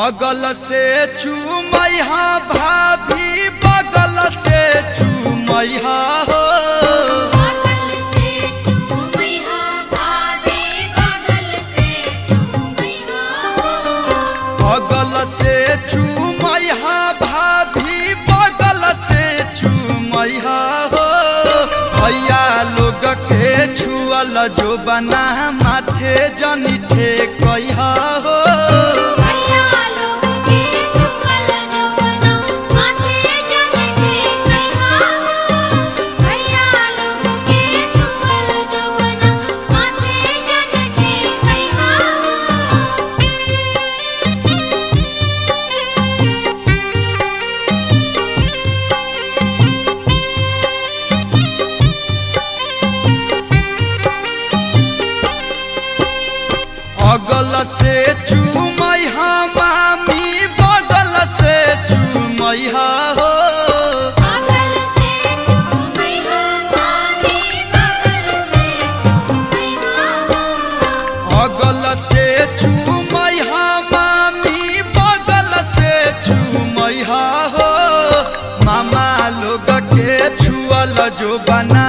अगल से चूमैहा भाभी बगल से चूमैहा हो। बगल से चूमैहा भाभी बगल से चूमैहा हो। अगल से चूमैहा भाभी बगल से चूमैहा हो। भैया लोग के छुअल जो बना माथे जनी ठेकैहा हो। अगल से चूमैहा मामी बगल से चूमैहा हो। बगल से चूमैहा मामी बगल से चूमैहा हो। अगल से चूमैहा मामी बगल से चूमैहा हो। मामा लोग के छुअल जो बना